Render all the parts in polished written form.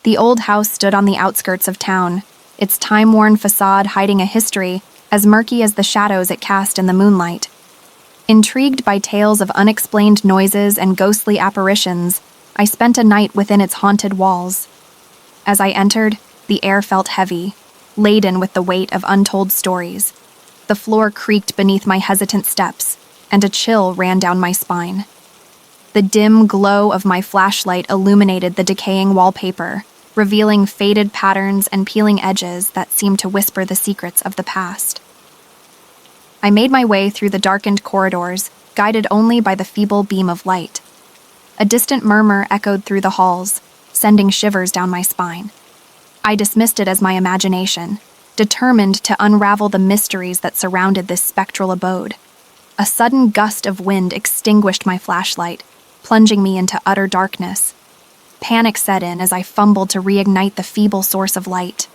The old house stood on the outskirts of town, its time-worn facade hiding a history as murky as the shadows it cast in the moonlight. Intrigued by tales of unexplained noises and ghostly apparitions, I spent a night within its haunted walls. As I entered, the air felt heavy, laden with the weight of untold stories. The floor creaked beneath my hesitant steps, and a chill ran down my spine. The dim glow of my flashlight illuminated the decaying wallpaper, revealing faded patterns and peeling edges that seemed to whisper the secrets of the past. I made my way through the darkened corridors, guided only by the feeble beam of light. A distant murmur echoed through the halls, sending shivers down my spine. I dismissed it as my imagination, determined to unravel the mysteries that surrounded this spectral abode. A sudden gust of wind extinguished my flashlight, plunging me into utter darkness. Panic set in as I fumbled to reignite the feeble source of light.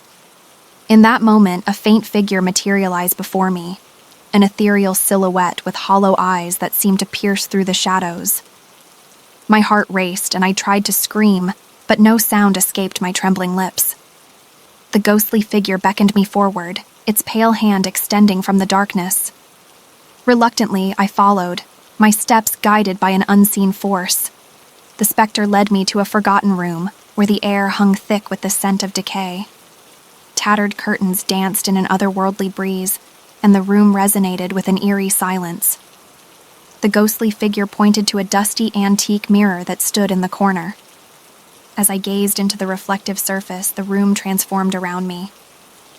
In that moment, a faint figure materialized before me, an ethereal silhouette with hollow eyes that seemed to pierce through the shadows. My heart raced and I tried to scream, but no sound escaped my trembling lips. The ghostly figure beckoned me forward, its pale hand extending from the darkness. Reluctantly, I followed, my steps guided by an unseen force. The specter led me to a forgotten room, where the air hung thick with the scent of decay. Tattered curtains danced in an otherworldly breeze, and the room resonated with an eerie silence. The ghostly figure pointed to a dusty antique mirror that stood in the corner. As I gazed into the reflective surface, the room transformed around me.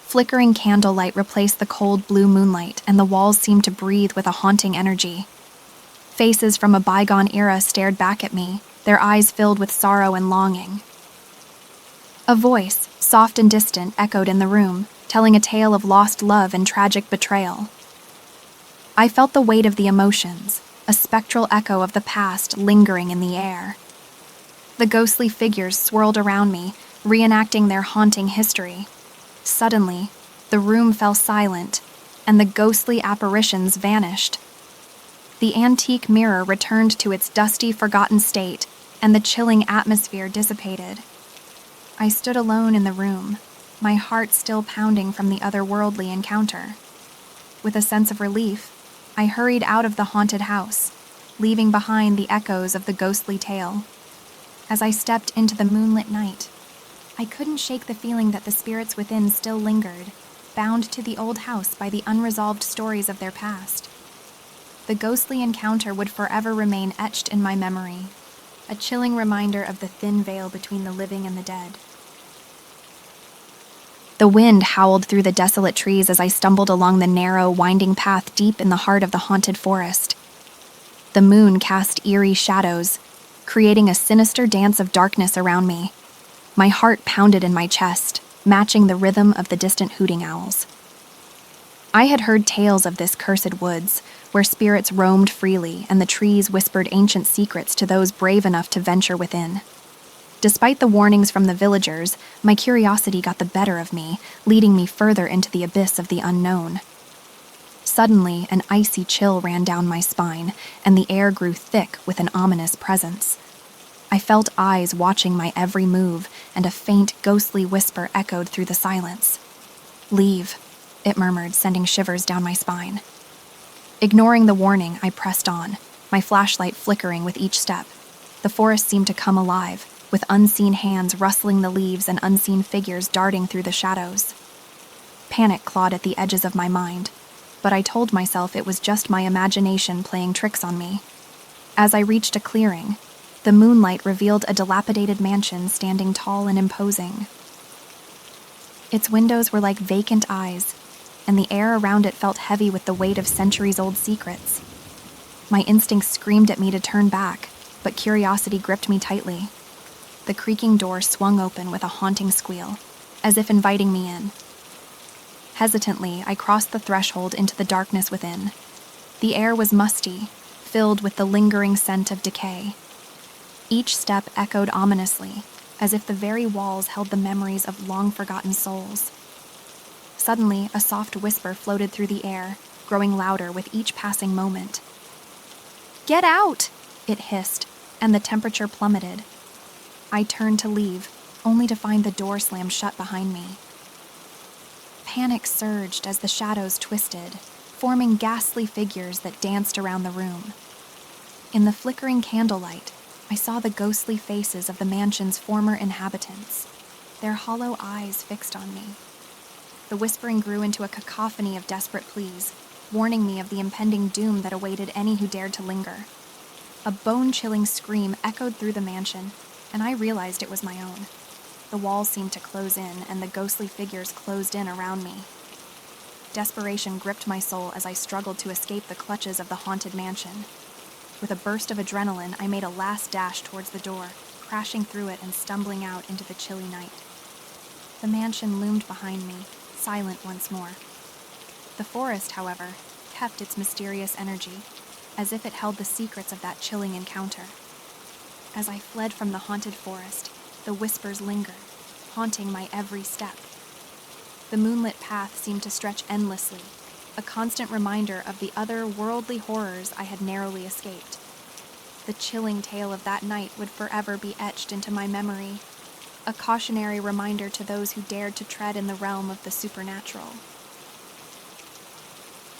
Flickering candlelight replaced the cold blue moonlight, and the walls seemed to breathe with a haunting energy. Faces from a bygone era stared back at me, their eyes filled with sorrow and longing. A voice, soft and distant, echoed in the room, telling a tale of lost love and tragic betrayal. I felt the weight of the emotions, a spectral echo of the past lingering in the air. The ghostly figures swirled around me, reenacting their haunting history. Suddenly, the room fell silent, and the ghostly apparitions vanished. The antique mirror returned to its dusty, forgotten state, and the chilling atmosphere dissipated. I stood alone in the room, my heart still pounding from the otherworldly encounter. With a sense of relief, I hurried out of the haunted house, leaving behind the echoes of the ghostly tale. As I stepped into the moonlit night, I couldn't shake the feeling that the spirits within still lingered, bound to the old house by the unresolved stories of their past. The ghostly encounter would forever remain etched in my memory, a chilling reminder of the thin veil between the living and the dead. The wind howled through the desolate trees as I stumbled along the narrow, winding path deep in the heart of the haunted forest. The moon cast eerie shadows, creating a sinister dance of darkness around me. My heart pounded in my chest, matching the rhythm of the distant hooting owls. I had heard tales of this cursed woods, where spirits roamed freely and the trees whispered ancient secrets to those brave enough to venture within. Despite the warnings from the villagers, my curiosity got the better of me, leading me further into the abyss of the unknown. Suddenly, an icy chill ran down my spine, and the air grew thick with an ominous presence. I felt eyes watching my every move, and a faint, ghostly whisper echoed through the silence. "Leave," it murmured, sending shivers down my spine. Ignoring the warning, I pressed on, my flashlight flickering with each step. The forest seemed to come alive, with unseen hands rustling the leaves and unseen figures darting through the shadows. Panic clawed at the edges of my mind, but I told myself it was just my imagination playing tricks on me. As I reached a clearing, the moonlight revealed a dilapidated mansion standing tall and imposing. Its windows were like vacant eyes, and the air around it felt heavy with the weight of centuries-old secrets. My instincts screamed at me to turn back, but curiosity gripped me tightly. The creaking door swung open with a haunting squeal, as if inviting me in. Hesitantly, I crossed the threshold into the darkness within. The air was musty, filled with the lingering scent of decay. Each step echoed ominously, as if the very walls held the memories of long-forgotten souls. Suddenly, a soft whisper floated through the air, growing louder with each passing moment. "Get out!" it hissed, and the temperature plummeted. I turned to leave, only to find the door slam shut behind me. Panic surged as the shadows twisted, forming ghastly figures that danced around the room. In the flickering candlelight, I saw the ghostly faces of the mansion's former inhabitants, their hollow eyes fixed on me. The whispering grew into a cacophony of desperate pleas, warning me of the impending doom that awaited any who dared to linger. A bone-chilling scream echoed through the mansion, and I realized it was my own. The walls seemed to close in, and the ghostly figures closed in around me. Desperation gripped my soul as I struggled to escape the clutches of the haunted mansion. With a burst of adrenaline, I made a last dash towards the door, crashing through it and stumbling out into the chilly night. The mansion loomed behind me, silent once more. The forest, however, kept its mysterious energy, as if it held the secrets of that chilling encounter. As I fled from the haunted forest, the whispers lingered, haunting my every step. The moonlit path seemed to stretch endlessly, a constant reminder of the other worldly horrors I had narrowly escaped. The chilling tale of that night would forever be etched into my memory, a cautionary reminder to those who dared to tread in the realm of the supernatural.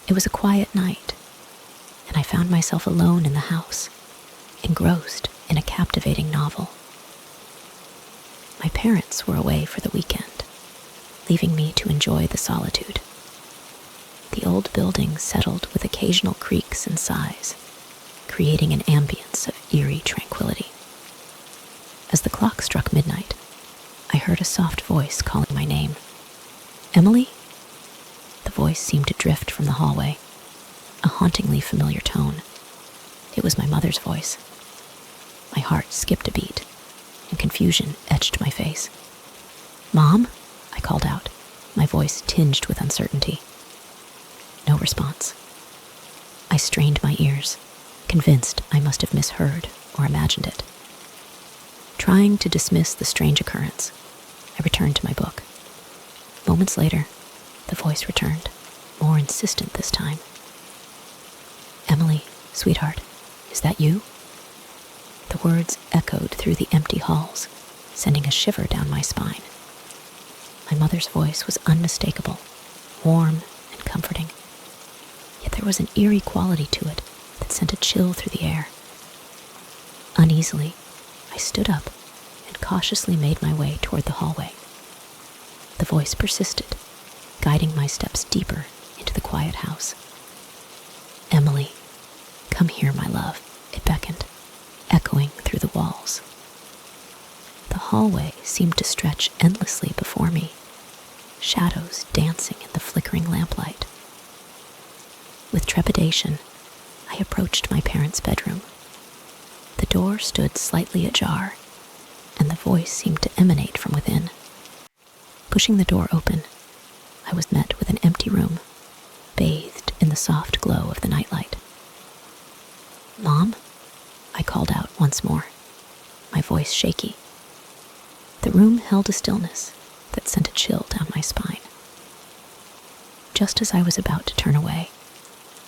It was a quiet night, and I found myself alone in the house, engrossed in a captivating novel. My parents were away for the weekend, leaving me to enjoy the solitude. The old building settled with occasional creaks and sighs, creating an ambience of eerie tranquility. As the clock struck midnight, I heard a soft voice calling my name. "Emily?" The voice seemed to drift from the hallway, a hauntingly familiar tone. It was my mother's voice. My heart skipped a beat, and confusion etched my face. "Mom?" I called out, my voice tinged with uncertainty. No response. I strained my ears, convinced I must have misheard or imagined it. Trying to dismiss the strange occurrence, I returned to my book. Moments later, the voice returned, more insistent this time. "Emily, sweetheart, is that you?" The words echoed through the empty halls, sending a shiver down my spine. My mother's voice was unmistakable, warm and comforting. Yet there was an eerie quality to it that sent a chill through the air. Uneasily, I stood up and cautiously made my way toward the hallway. The voice persisted, guiding my steps deeper into the quiet house. "Emily, come here, my love," it beckoned, echoing through the walls. The hallway seemed to stretch endlessly before me, shadows dancing in the flickering lamplight. With trepidation, I approached my parents' bedroom. The door stood slightly ajar, and the voice seemed to emanate from within. Pushing the door open, I was met with an empty room, bathed in the soft glow of the nightlight. "Mom?" I called out once more, my voice shaky. The room held a stillness that sent a chill down my spine. Just as I was about to turn away,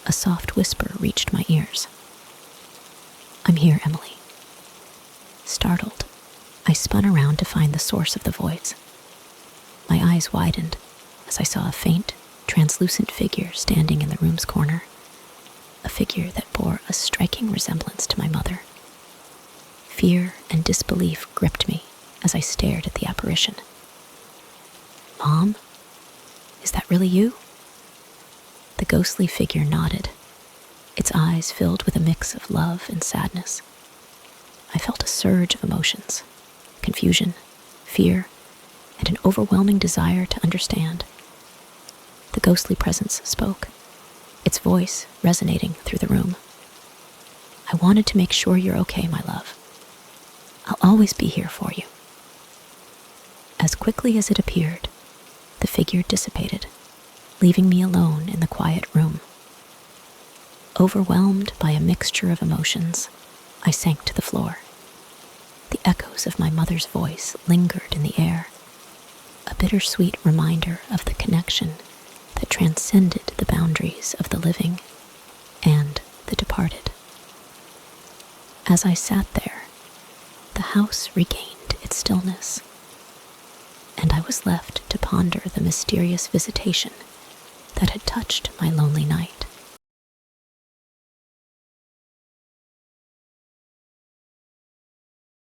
a soft whisper reached my ears. "I'm here, Emily." Startled, I spun around to find the source of the voice. My eyes widened as I saw a faint, translucent figure standing in the room's corner, a figure that bore a striking resemblance to my mother. Fear and disbelief gripped me as I stared at the apparition. "Mom? Is that really you?" The ghostly figure nodded, its eyes filled with a mix of love and sadness. I felt a surge of emotions, confusion, fear, and an overwhelming desire to understand. The ghostly presence spoke, its voice resonating through the room. "I wanted to make sure you're okay, my love. I'll always be here for you." As quickly as it appeared, the figure dissipated, leaving me alone in the quiet room. Overwhelmed by a mixture of emotions, I sank to the floor. The echoes of my mother's voice lingered in the air, a bittersweet reminder of the connection that transcended the boundaries of the living and the departed. As I sat there, the house regained its stillness, and I was left to ponder the mysterious visitation that had touched my lonely night.